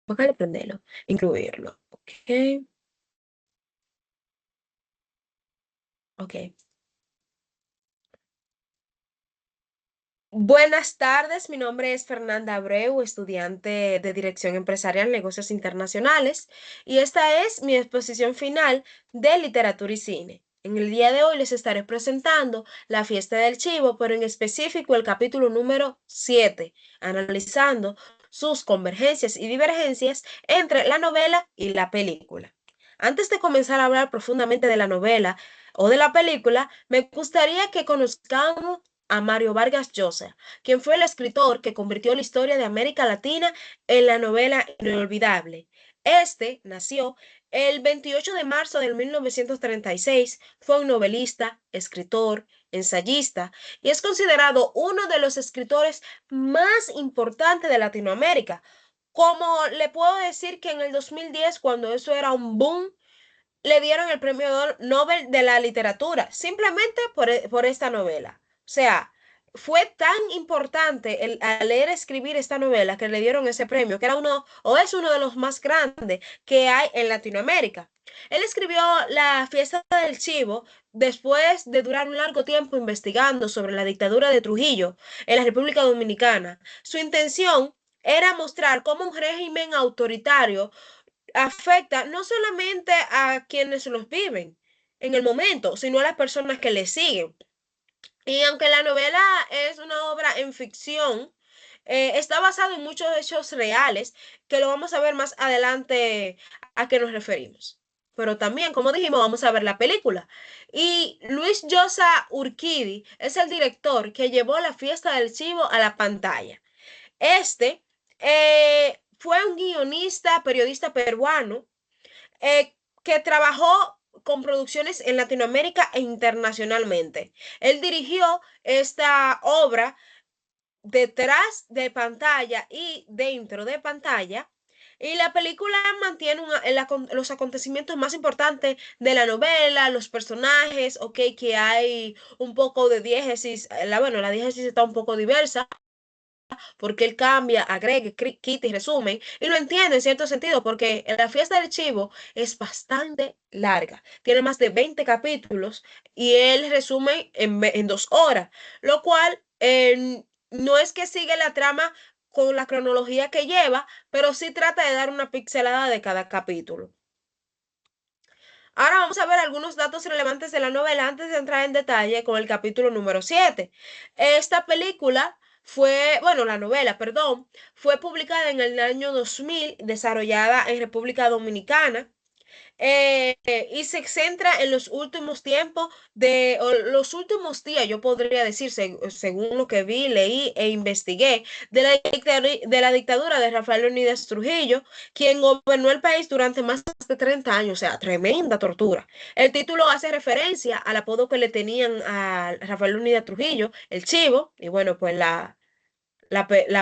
Bájale, prendelo. Incluirlo. Ok. Ok. Buenas tardes, mi nombre es Fernanda Abreu, estudiante de Dirección Empresarial Negocios Internacionales, y esta es mi exposición final de literatura y cine. En el día de hoy les estaré presentando La Fiesta del Chivo, pero en específico el capítulo número 7, analizando sus convergencias y divergencias entre la novela y la película. Antes de comenzar a hablar profundamente de la novela o de la película, me gustaría que conozcamos a Mario Vargas Llosa, quien fue el escritor que convirtió la historia de América Latina en la novela inolvidable. Este nació el 28 de marzo de 1936, fue un novelista, escritor, ensayista y es considerado uno de los escritores más importantes de Latinoamérica. Como le puedo decir que en el 2010, cuando eso era un boom, le dieron el premio Nobel de la literatura, simplemente por esta novela. O sea, fue tan importante al leer escribir esta novela que le dieron ese premio, que era uno, o es uno de los más grandes que hay en Latinoamérica. Él escribió La Fiesta del Chivo después de durar un largo tiempo investigando sobre la dictadura de Trujillo en la República Dominicana. Su intención era mostrar cómo un régimen autoritario afecta no solamente a quienes los viven en el momento, sino a las personas que les siguen. Y aunque la novela es una obra en ficción, está basado en muchos hechos reales, que lo vamos a ver más adelante a qué nos referimos. Pero también, como dijimos, vamos a ver la película. Y Luis Llosa Urquidi es el director que llevó La Fiesta del Chivo a la pantalla. Este fue un guionista, periodista peruano que trabajó con producciones en Latinoamérica e internacionalmente. Él dirigió esta obra detrás de pantalla y dentro de pantalla. Y la película mantiene los acontecimientos más importantes de la novela, los personajes, ok, que hay un poco de diégesis, bueno, la diégesis está un poco diversa, porque él cambia, agrega, quita y resume, y lo entiende en cierto sentido, porque la fiesta del chivo es bastante larga, tiene más de 20 capítulos y él resume en 2 horas, lo cual no es que sigue la trama con la cronología que lleva, pero sí trata de dar una pixelada de cada capítulo. Ahora vamos a ver algunos datos relevantes de la novela antes de entrar en detalle con el capítulo número 7. Esta película fue, bueno, la novela, perdón, fue publicada en el año 2000, desarrollada en República Dominicana y se centra en los últimos tiempos o los últimos días, yo podría decir, según lo que vi, leí e investigué, de la dictadura de Rafael Leónidas Trujillo, quien gobernó el país durante más de 30 años, o sea, tremenda tortura. El título hace referencia al apodo que le tenían a Rafael Leónidas Trujillo, el Chivo, y bueno, pues la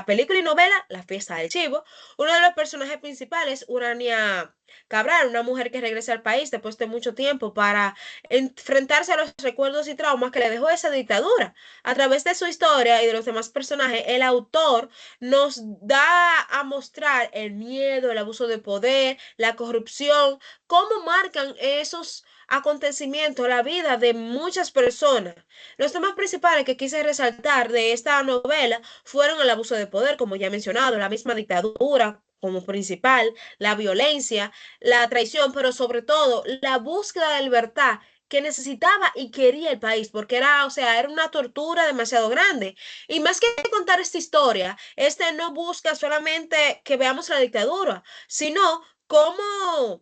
película y novela La Fiesta del Chivo. Uno de los personajes principales, Urania Cabral, una mujer que regresa al país después de mucho tiempo para enfrentarse a los recuerdos y traumas que le dejó esa dictadura. A través de su historia y de los demás personajes, el autor nos da a mostrar el miedo, el abuso de poder, la corrupción, cómo marcan esos acontecimientos la vida de muchas personas. Los temas principales que quise resaltar de esta novela fueron el abuso de poder, como ya he mencionado, la misma dictadura como principal, la violencia, la traición, pero sobre todo la búsqueda de libertad que necesitaba y quería el país, porque era, o sea, era una tortura demasiado grande. Y más que contar esta historia, este no busca solamente que veamos la dictadura, sino cómo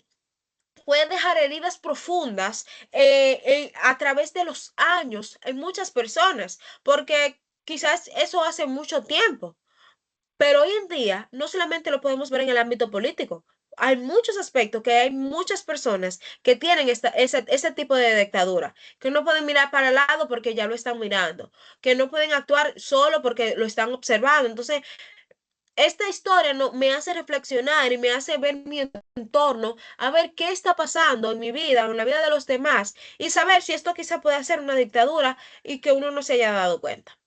puede dejar heridas profundas a través de los años en muchas personas, porque quizás eso hace mucho tiempo, pero hoy en día no solamente lo podemos ver en el ámbito político, hay muchos aspectos que hay muchas personas que tienen ese tipo de dictadura, que no pueden mirar para el lado porque ya lo están mirando, que no pueden actuar solo porque lo están observando. Entonces, esta historia me hace reflexionar y me hace ver mi entorno, a ver qué está pasando en mi vida, en la vida de los demás, y saber si esto quizá puede ser una dictadura y que uno no se haya dado cuenta.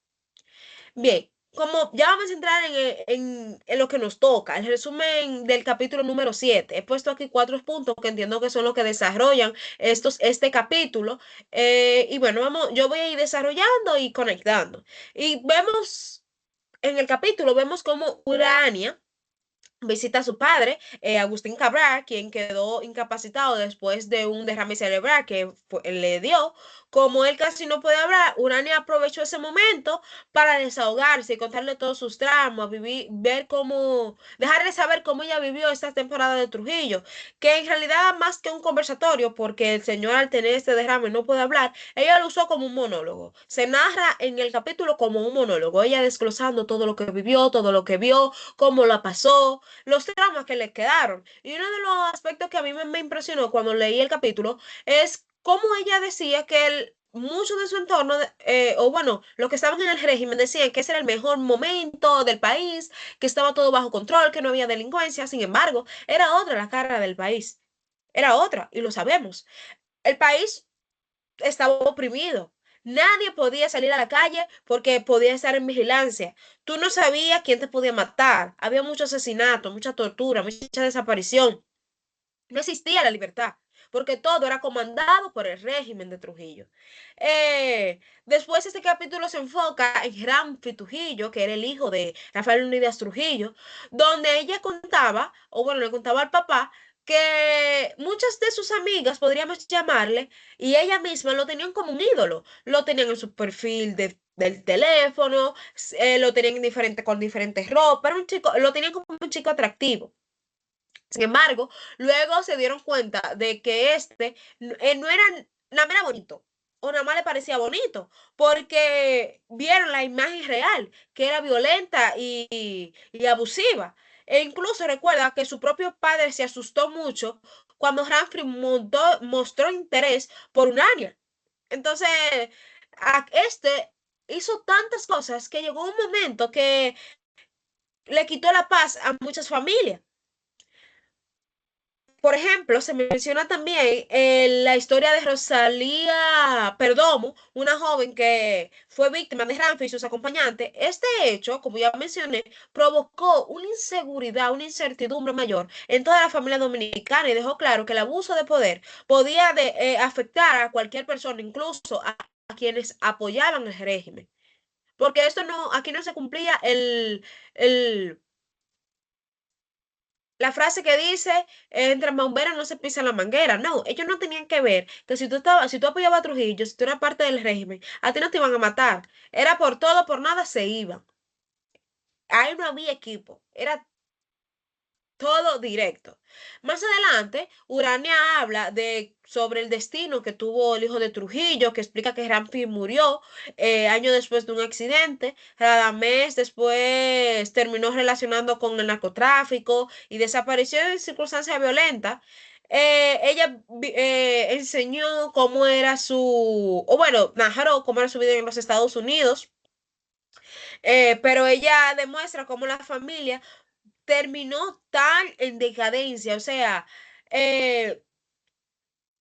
Bien, como ya vamos a entrar en lo que nos toca, el resumen del capítulo número 7. He puesto aquí 4 puntos que entiendo que son los que desarrollan este capítulo. Y bueno, yo voy a ir desarrollando y conectando. Y vemos, en el capítulo, vemos cómo Urania visita a su padre, Agustín Cabral, quien quedó incapacitado después de un derrame cerebral que le dio. Como él casi no puede hablar, Urania aprovechó ese momento para desahogarse y contarle todos sus traumas, ver cómo, dejarle saber cómo ella vivió esta temporada de Trujillo, que en realidad más que un conversatorio, porque el señor al tener este derrame no puede hablar, ella lo usó como un monólogo. Se narra en el capítulo como un monólogo, ella desglosando todo lo que vivió, todo lo que vio, cómo la pasó, los traumas que le quedaron. Y uno de los aspectos que a mí me impresionó cuando leí el capítulo es cómo ella decía que muchos de su entorno, o bueno, los que estaban en el régimen decían que ese era el mejor momento del país, que estaba todo bajo control, que no había delincuencia. Sin embargo, era otra la cara del país. Era otra, y lo sabemos. El país estaba oprimido. Nadie podía salir a la calle porque podía estar en vigilancia. Tú no sabías quién te podía matar. Había mucho asesinato, mucha tortura, mucha desaparición. No existía la libertad, porque todo era comandado por el régimen de Trujillo. Después este capítulo se enfoca en Ramfi Trujillo, que era el hijo de Rafael Unidas Trujillo, donde ella contaba, o bueno, le contaba al papá, que muchas de sus amigas, podríamos llamarle, y ella misma lo tenían como un ídolo. Lo tenían en su perfil del teléfono, lo tenían con diferentes ropas, era un chico, lo tenían como un chico atractivo. Sin embargo, luego se dieron cuenta de que no era nada más era bonito, o nada más le parecía bonito, porque vieron la imagen real, que era violenta y abusiva. E incluso recuerda que su propio padre se asustó mucho cuando Humphrey mostró interés por Urania. Entonces, este hizo tantas cosas que llegó un momento que le quitó la paz a muchas familias. Por ejemplo, se menciona también la historia de Rosalía Perdomo, una joven que fue víctima de Ramfi y sus acompañantes. Este hecho, como ya mencioné, provocó una inseguridad, una incertidumbre mayor en toda la familia dominicana y dejó claro que el abuso de poder podía afectar a cualquier persona, incluso a quienes apoyaban el régimen. Porque aquí no se cumplía el la frase que dice, entre bomberos no se pisa la manguera. No, ellos no tenían que ver que si tú apoyabas a Trujillo, si tú eras parte del régimen, a ti no te iban a matar. Era por todo, por nada, se iban. Ahí no había equipo. Era todo directo. Más adelante, Urania habla sobre el destino que tuvo el hijo de Trujillo, que explica que Ramfi murió años después de un accidente. Radamés después terminó relacionando con el narcotráfico y desapareció en circunstancias violentas. Ella enseñó cómo era o bueno, narró cómo era su vida en los Estados Unidos, pero ella demuestra cómo la familia terminó tan en decadencia, o sea, eh,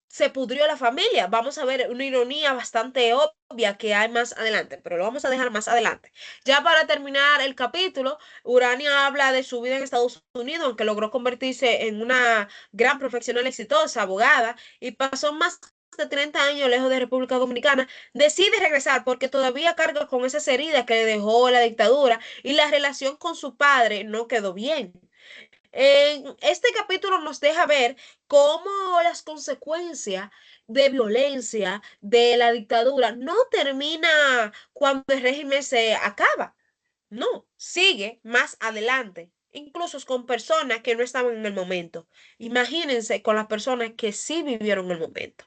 se pudrió la familia. Vamos a ver una ironía bastante obvia que hay más adelante, pero lo vamos a dejar más adelante. Ya para terminar el capítulo, Urania habla de su vida en Estados Unidos, aunque logró convertirse en una gran profesional exitosa, abogada, y pasó más de 30 años lejos de República Dominicana, decide regresar porque todavía carga con esas heridas que le dejó la dictadura y la relación con su padre no quedó bien. En este capítulo nos deja ver cómo las consecuencias de violencia de la dictadura no termina cuando el régimen se acaba, no, sigue más adelante, incluso con personas que no estaban en el momento. Imagínense con las personas que sí vivieron el momento.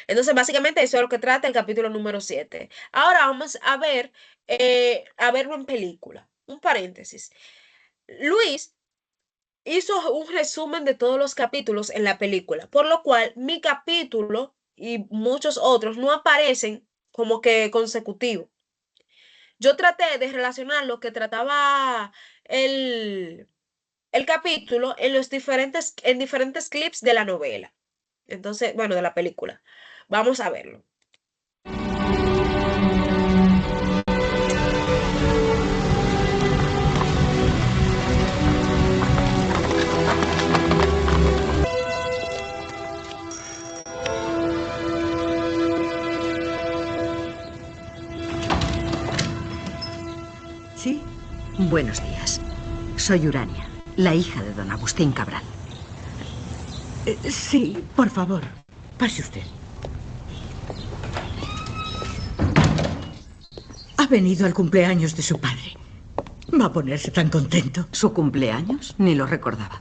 Entonces, básicamente eso es lo que trata el capítulo número 7. Ahora vamos a verlo en película. Un paréntesis. Luis hizo un resumen de todos los capítulos en la película, por lo cual mi capítulo y muchos otros no aparecen como que consecutivos. Yo traté de relacionar lo que trataba el, el capítulo en diferentes clips de la novela. Entonces, bueno, de la película. Vamos a verlo. Buenos días. Soy Urania, la hija de don Agustín Cabral. Sí, por favor. Pase usted. Ha venido al cumpleaños de su padre. Va a ponerse tan contento. ¿Su cumpleaños? Ni lo recordaba.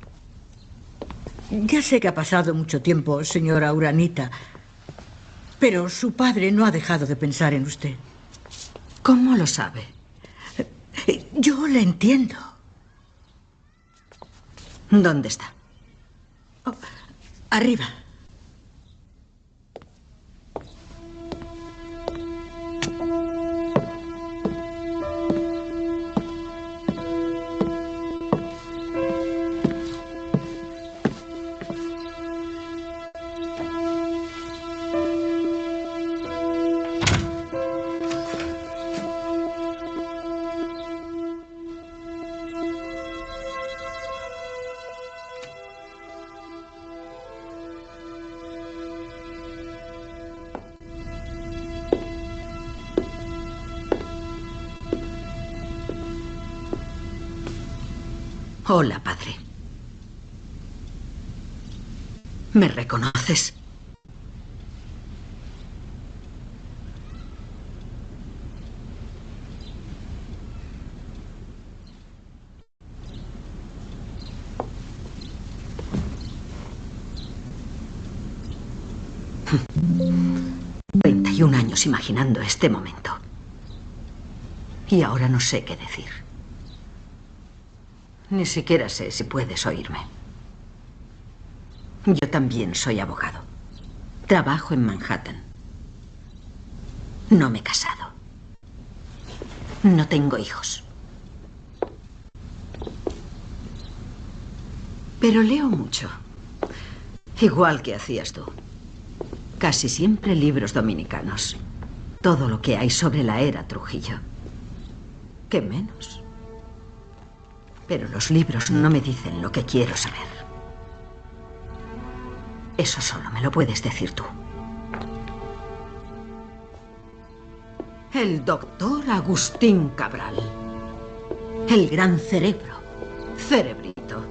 Ya sé que ha pasado mucho tiempo, señora Uranita, pero su padre no ha dejado de pensar en usted. ¿Cómo lo sabe? Yo le entiendo. ¿Dónde está? Oh, arriba. Hola, padre. ¿Me reconoces? ...21 años imaginando este momento. Y ahora no sé qué decir. Ni siquiera sé si puedes oírme. Yo también soy abogado. Trabajo en Manhattan. No me he casado. No tengo hijos. Pero leo mucho. Igual que hacías tú. Casi siempre libros dominicanos. Todo lo que hay sobre la era Trujillo. ¿Qué menos? Pero los libros no me dicen lo que quiero saber. Eso solo me lo puedes decir tú. El doctor Agustín Cabral. El gran cerebro. Cerebrito.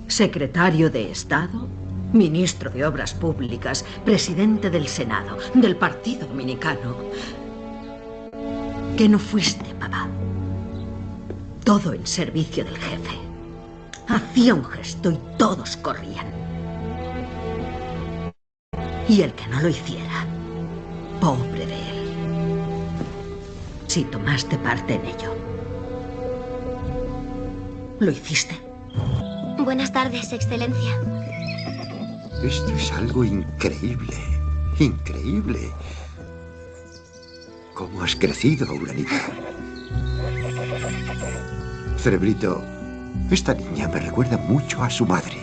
Secretario de Estado, ministro de Obras Públicas, presidente del Senado, del Partido Dominicano. ¿Qué no fuiste, papá? Todo en servicio del jefe. Hacía un gesto y todos corrían. Y el que no lo hiciera, pobre de él. Si tomaste parte en ello. ¿Lo hiciste? Buenas tardes, Excelencia. Esto es algo increíble. Increíble. ¿Cómo has crecido, Uranita? Cerebrito, esta niña me recuerda mucho a su madre.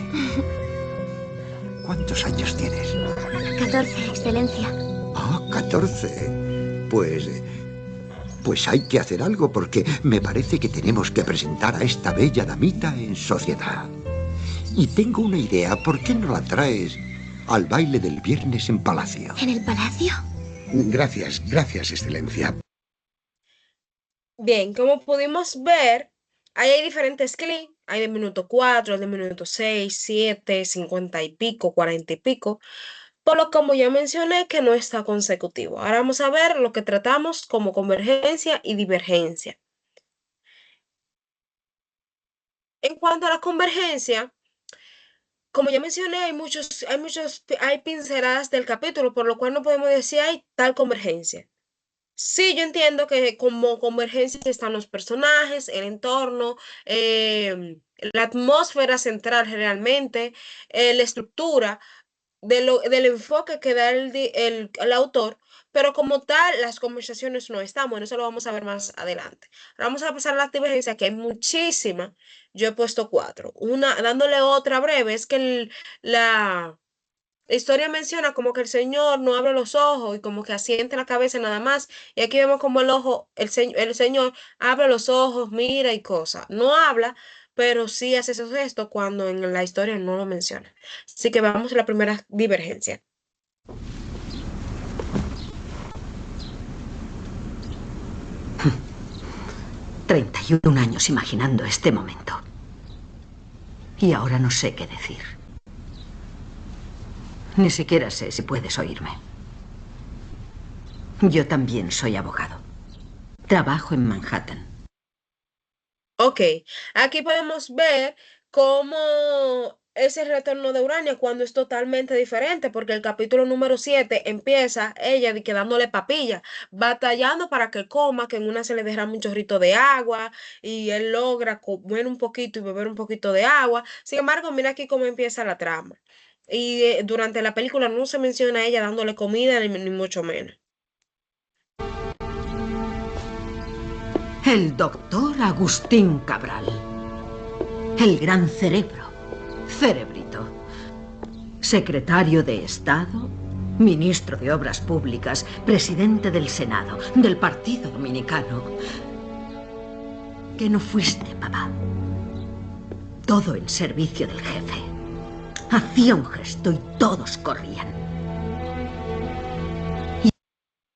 ¿Cuántos años tienes? 14, Excelencia. Ah, 14. Pues hay que hacer algo porque me parece que tenemos que presentar a esta bella damita en sociedad. Y tengo una idea, ¿por qué no la traes al baile del viernes en Palacio? ¿En el palacio? Gracias, gracias, Excelencia. Bien, como pudimos ver, ahí hay diferentes clics. Hay de minuto 4, de minuto 6, 7, 50 y pico, 40 y pico. Por lo como ya mencioné que no está consecutivo. Ahora vamos a ver lo que tratamos como convergencia y divergencia. En cuanto a la convergencia, como ya mencioné, hay pinceladas del capítulo, por lo cual no podemos decir hay tal convergencia. Sí, yo entiendo que como convergencia están los personajes, el entorno, la atmósfera central realmente, la estructura del enfoque que da el autor, pero como tal, las conversaciones no están. Bueno, eso lo vamos a ver más adelante. Ahora vamos a pasar a la divergencia, que hay muchísima. Yo he puesto 4. Una, dándole otra breve, es que la historia menciona como que el Señor no abre los ojos y como que asiente la cabeza nada más. Y aquí vemos como el Señor abre los ojos, mira y cosa. No habla, pero sí hace esos gestos cuando en la historia no lo menciona. Así que vamos a la primera divergencia. 31 años imaginando este momento. Y ahora no sé qué decir. Ni siquiera sé si puedes oírme. Yo también soy abogado. Trabajo en Manhattan. Ok, aquí podemos ver cómo ese retorno de Urania cuando es totalmente diferente, porque el capítulo número 7 empieza ella de que dándole papilla, batallando para que coma, que en una se le derrama un chorrito de agua y él logra comer un poquito y beber un poquito de agua. Sin embargo, mira aquí cómo empieza la trama. Y durante la película no se menciona a ella dándole comida ni mucho menos. El doctor Agustín Cabral. El gran cerebro. Cerebrito. Secretario de Estado, ministro de Obras Públicas, presidente del Senado, del Partido Dominicano. ¿Qué no fuiste, papá? Todo en servicio del jefe. Hacía un gesto y todos corrían.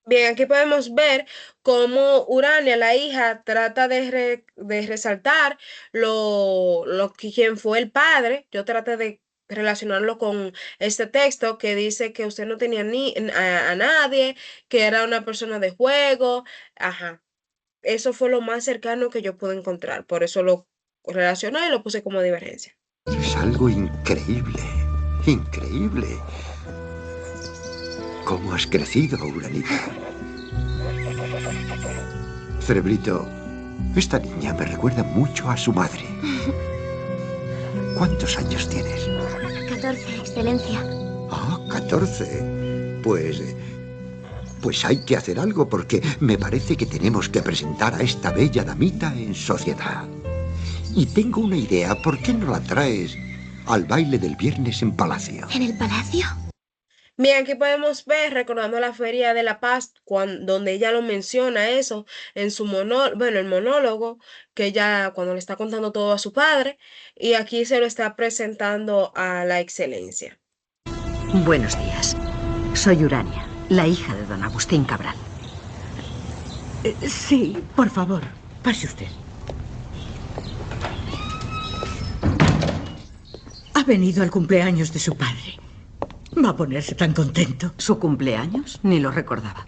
Bien, aquí podemos ver cómo Urania, la hija, trata de resaltar quién fue el padre. Yo traté de relacionarlo con este texto que dice que usted no tenía a nadie, que era una persona de juego. Ajá, eso fue lo más cercano que yo pude encontrar. Por eso lo relacioné y lo puse como divergencia. Es algo increíble, increíble. ¿Cómo has crecido, Uranita? Cerebrito, esta niña me recuerda mucho a su madre. ¿Cuántos años tienes? 14, Excelencia. Ah, 14. Pues hay que hacer algo porque me parece que tenemos que presentar a esta bella damita en sociedad. Y tengo una idea, ¿por qué no la traes al baile del viernes en Palacio? ¿En el palacio? Bien, aquí podemos ver, recordando la Feria de la Paz, donde ella lo menciona eso en su bueno, el monólogo, que ella cuando le está contando todo a su padre, y aquí se lo está presentando a la excelencia. Buenos días. Soy Urania, la hija de don Agustín Cabral. Sí, por favor, pase usted. Ha venido al cumpleaños de su padre. Va a ponerse tan contento. ¿Su cumpleaños? Ni lo recordaba.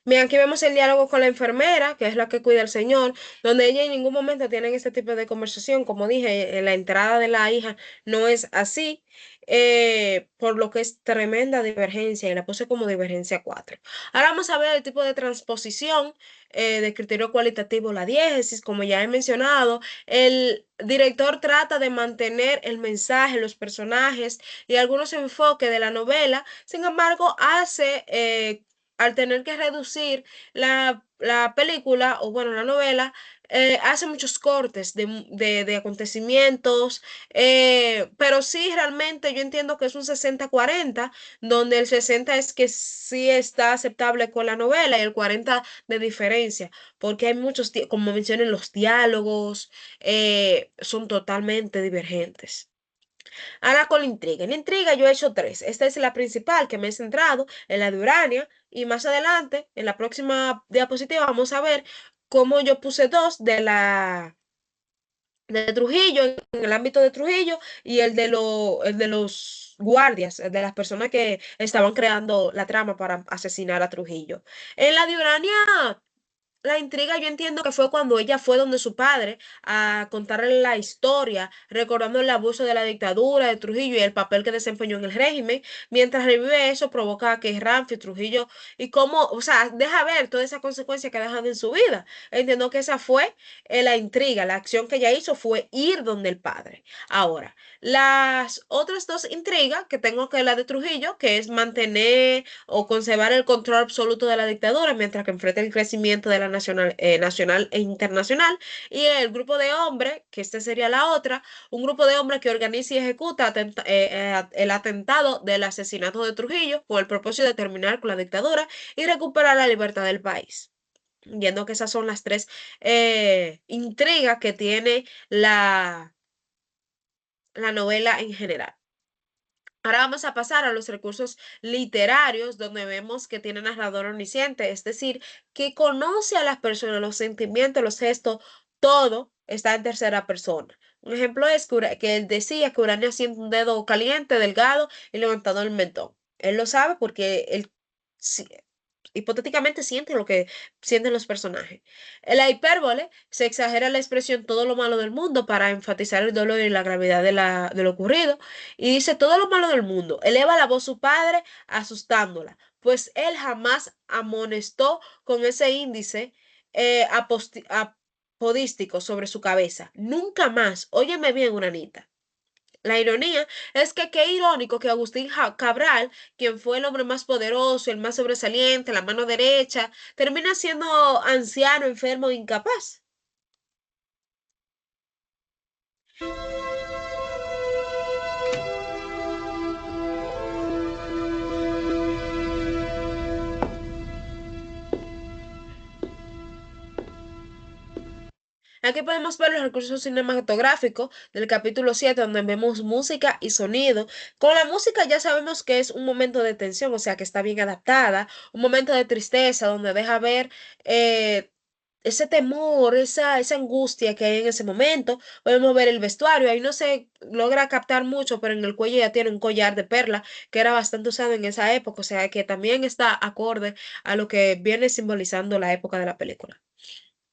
Bien, aquí vemos el diálogo con la enfermera, que es la que cuida al señor, donde ella en ningún momento tienen este tipo de conversación. Como dije, la entrada de la hija no es así, por lo que es tremenda divergencia y la puse como divergencia 4. Ahora vamos a ver el tipo de transposición de criterio cualitativo, la diégesis, como ya he mencionado. El director trata de mantener el mensaje, los personajes y algunos enfoques de la novela, sin embargo, hace al tener que reducir la película, o bueno, la novela, hace muchos cortes de acontecimientos, pero sí, realmente yo entiendo que es un 60-40, donde el 60 es que sí está aceptable con la novela y el 40 de diferencia, porque hay muchos, como mencioné, los diálogos son totalmente divergentes. Ahora con la intriga. En la intriga yo he hecho tres. Esta es la principal que me he centrado en la de Urania. Y más adelante, en la próxima diapositiva, vamos a ver cómo yo puse dos de Trujillo, en el ámbito de Trujillo, y el de los guardias, el de las personas que estaban creando la trama para asesinar a Trujillo. En la de Urania la intriga yo entiendo que fue cuando ella fue donde su padre a contarle la historia, recordando el abuso de la dictadura de Trujillo y el papel que desempeñó en el régimen. Mientras revive eso, provoca que Ramfi, Trujillo, y cómo, o sea, deja ver toda esa consecuencia que dejan en su vida. Entiendo que esa fue la intriga, la acción que ella hizo fue ir donde el padre. Ahora, las otras dos intrigas que tengo que la de Trujillo, que es mantener o conservar el control absoluto de la dictadura mientras que enfrenta el crecimiento de la nacional e internacional, y el grupo de hombres, que esta sería la otra, un grupo de hombres que organiza y ejecuta el atentado del asesinato de Trujillo con el propósito de terminar con la dictadura y recuperar la libertad del país. Viendo que esas son las tres intrigas que tiene la novela en general. Ahora vamos a pasar a los recursos literarios, donde vemos que tiene narrador omnisciente, es decir, que conoce a las personas, los sentimientos, los gestos, todo está en tercera persona. Un ejemplo es que él decía que Urania siente un dedo caliente, delgado y levantado en el mentón. Él lo sabe porque él sí, hipotéticamente siente lo que sienten los personajes. En la hipérbole se exagera la expresión todo lo malo del mundo para enfatizar el dolor y la gravedad de lo ocurrido. Y dice todo lo malo del mundo. Eleva la voz su padre asustándola, pues él jamás amonestó con ese índice apodístico sobre su cabeza. Nunca más. Óyeme bien, Uranita. La ironía es que qué irónico que Agustín Cabral, quien fue el hombre más poderoso, el más sobresaliente, la mano derecha, termina siendo anciano, enfermo e incapaz. Aquí podemos ver los recursos cinematográficos del capítulo 7, donde vemos música y sonido. Con la música ya sabemos que es un momento de tensión, o sea que está bien adaptada, un momento de tristeza, donde deja ver eh, ese temor, esa angustia que hay en ese momento. Podemos ver el vestuario, ahí no se logra captar mucho, pero en el cuello ya tiene un collar de perla que era bastante usado en esa época, o sea que también está acorde a lo que viene simbolizando la época de la película.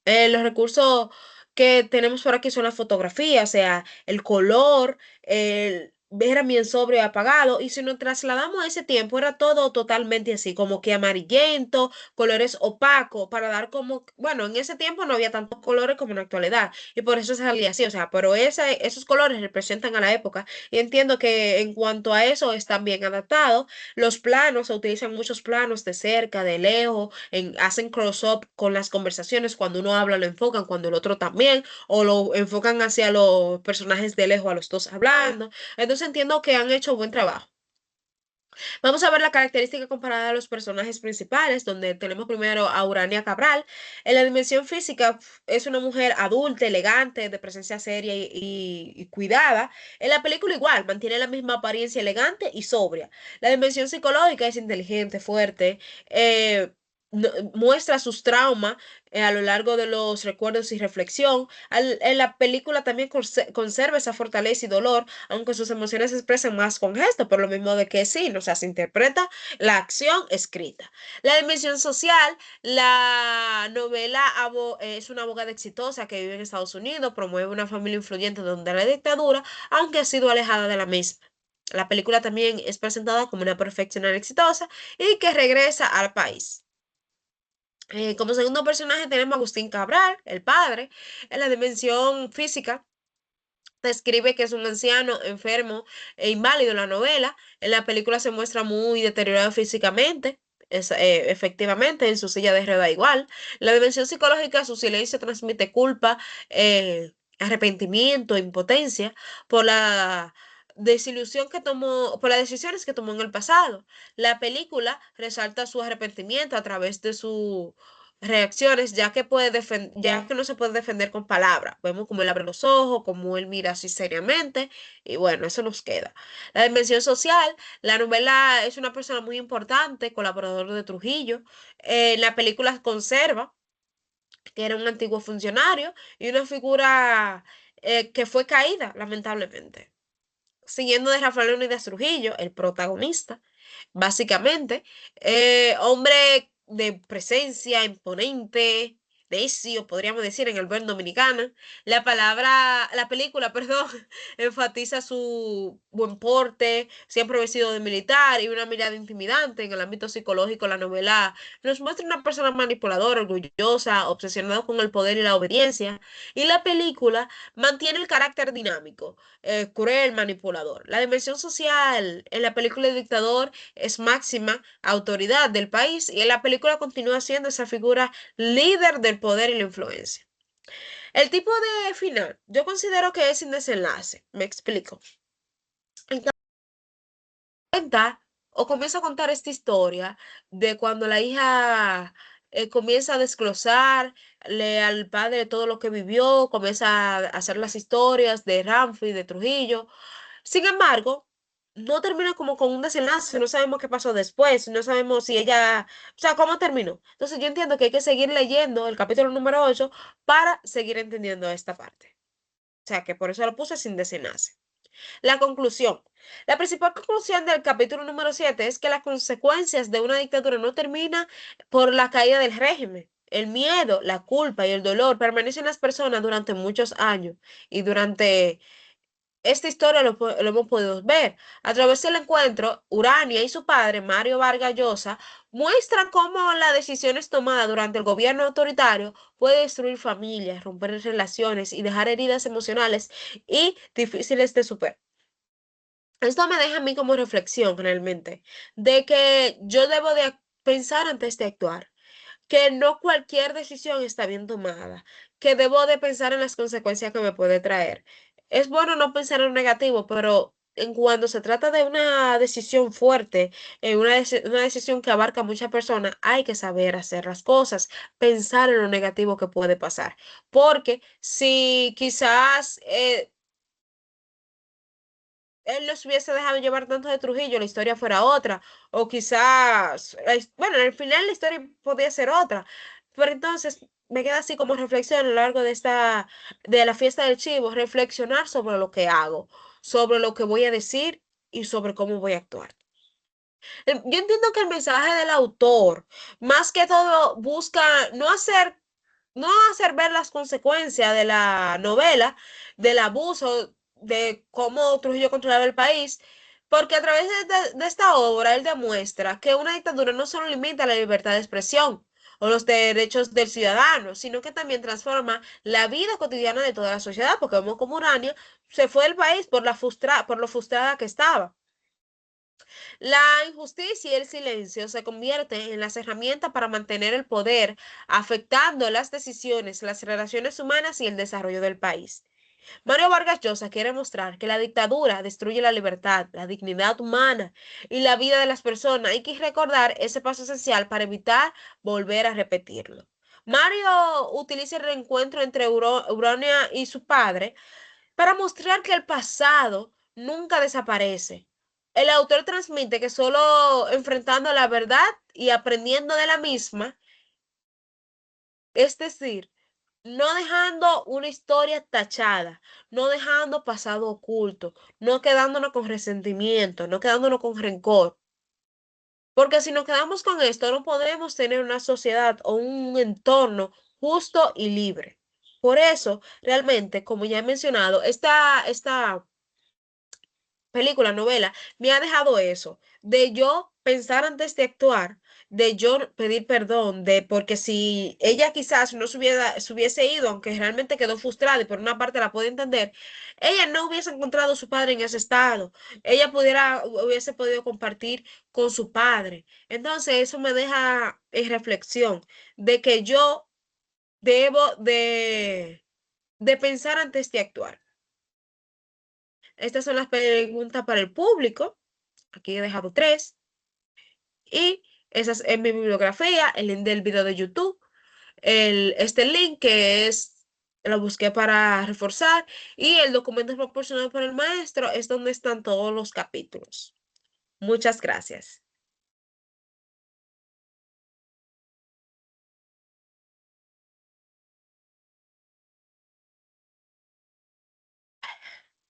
Los recursos que tenemos por aquí son la fotografía, o sea, el color, el era bien sobrio y apagado, y si nos trasladamos a ese tiempo era todo totalmente así, como que amarillento, colores opacos, para dar como, bueno, en ese tiempo no había tantos colores como en la actualidad, y por eso se salía así, o sea, pero esos colores representan a la época, y entiendo que en cuanto a eso están bien adaptados. Los planos, se utilizan muchos planos de cerca, de lejos, hacen close-up con las conversaciones, cuando uno habla lo enfocan, cuando el otro también, o lo enfocan hacia los personajes de lejos, a los dos hablando. Entonces entiendo que han hecho buen trabajo. Vamos a ver la característica comparada de los personajes principales, donde tenemos primero a Urania Cabral. En la dimensión física es una mujer adulta, elegante, de presencia seria y cuidada. En la película igual, mantiene la misma apariencia elegante y sobria. La dimensión psicológica es inteligente, fuerte, eh, muestra sus traumas a lo largo de los recuerdos y reflexión. En la película también conserva esa fortaleza y dolor, aunque sus emociones se expresan más con gestos, por lo mismo de que sí, o sea, se interpreta la acción escrita. La dimensión social, la novela es una abogada exitosa que vive en Estados Unidos, promueve una familia influyente donde la dictadura, aunque ha sido alejada de la misma. La película también es presentada como una profesional exitosa y que regresa al país. Como segundo personaje tenemos a Agustín Cabral, el padre. En la dimensión física describe que es un anciano enfermo e inválido en la novela. En la película se muestra muy deteriorado físicamente. Efectivamente, en su silla de rueda igual. La dimensión psicológica, su silencio transmite culpa, arrepentimiento, impotencia por la desilusión que tomó, por las decisiones que tomó en el pasado. La película resalta su arrepentimiento a través de sus reacciones, ya que no se puede defender con palabras. Vemos cómo él abre los ojos, cómo él mira así seriamente, y bueno, eso nos queda. La dimensión social, la novela es una persona muy importante, colaborador de Trujillo. La película conserva que era un antiguo funcionario y una figura que fue caída, lamentablemente. Siguiendo de Rafael Leónidas Trujillo, el protagonista, básicamente, hombre de presencia imponente, necio, podríamos decir en el buen dominicano. La película, perdón, enfatiza su buen porte, siempre vestido de militar y una mirada intimidante en el ámbito psicológico. La novela nos muestra una persona manipuladora, orgullosa, obsesionada con el poder y la obediencia. Y la película mantiene el carácter dinámico, cruel, manipulador. La dimensión social en la película El Dictador es máxima autoridad del país y en la película continúa siendo esa figura líder del poder y la influencia. El tipo de final, yo considero que es sin desenlace. Me explico. El cuenta o comienza a contar esta historia de cuando la hija comienza a desglosarle al padre todo lo que vivió, comienza a hacer las historias de Ramfi, de Trujillo. Sin embargo, no termina como con un desenlace, no sabemos qué pasó después, no sabemos si ella, o sea, cómo terminó. Entonces yo entiendo que hay que seguir leyendo el capítulo número 8 para seguir entendiendo esta parte. O sea, que por eso lo puse sin desenlace. La conclusión. La principal conclusión del capítulo número 7 es que las consecuencias de una dictadura no terminan por la caída del régimen. El miedo, la culpa y el dolor permanecen en las personas durante muchos años y durante esta historia lo hemos podido ver. A través del encuentro, Urania y su padre, Mario Vargas Llosa, muestran cómo las decisiones tomadas durante el gobierno autoritario puede destruir familias, romper relaciones y dejar heridas emocionales y difíciles de superar. Esto me deja a mí como reflexión realmente, de que yo debo de pensar antes de actuar, que no cualquier decisión está bien tomada, que debo de pensar en las consecuencias que me puede traer. Es bueno no pensar en lo negativo, pero en cuando se trata de una decisión fuerte, una decisión que abarca a muchas personas, hay que saber hacer las cosas, pensar en lo negativo que puede pasar. Porque si quizás él no se hubiese dejado llevar tanto de Trujillo, la historia fuera otra, o quizás, bueno, al final la historia podía ser otra, pero entonces me queda así como reflexión a lo largo de la fiesta del chivo, reflexionar sobre lo que hago, sobre lo que voy a decir y sobre cómo voy a actuar. Yo entiendo que el mensaje del autor, más que todo, busca no hacer ver las consecuencias de la novela, del abuso, de cómo Trujillo controlaba el país, porque a través de esta obra él demuestra que una dictadura no solo limita la libertad de expresión o los derechos del ciudadano, sino que también transforma la vida cotidiana de toda la sociedad, porque vemos como Urania se fue del país por lo frustrada que estaba. La injusticia y el silencio se convierten en las herramientas para mantener el poder, afectando las decisiones, las relaciones humanas y el desarrollo del país. Mario Vargas Llosa quiere mostrar que la dictadura destruye la libertad, la dignidad humana y la vida de las personas. Hay que recordar ese paso esencial para evitar volver a repetirlo. Mario utiliza el reencuentro entre Urania y su padre para mostrar que el pasado nunca desaparece. El autor transmite que solo enfrentando la verdad y aprendiendo de la misma, es decir, no dejando una historia tachada, no dejando pasado oculto, no quedándonos con resentimiento, no quedándonos con rencor. Porque si nos quedamos con esto, no podemos tener una sociedad o un entorno justo y libre. Por eso, realmente, como ya he mencionado, esta película, novela, me ha dejado eso, de yo pensar antes de actuar, de yo pedir perdón, de porque si ella quizás no se hubiese ido, aunque realmente quedó frustrada y por una parte la puedo entender, ella no hubiese encontrado a su padre en ese estado, hubiese podido compartir con su padre. Entonces eso me deja en reflexión de que yo debo de pensar antes de actuar. Estas son las preguntas para el público. Aquí he dejado 3. Y esa es en mi bibliografía, el link del video de YouTube. Este link que lo busqué para reforzar. Y el documento proporcionado por el maestro es donde están todos los capítulos. Muchas gracias.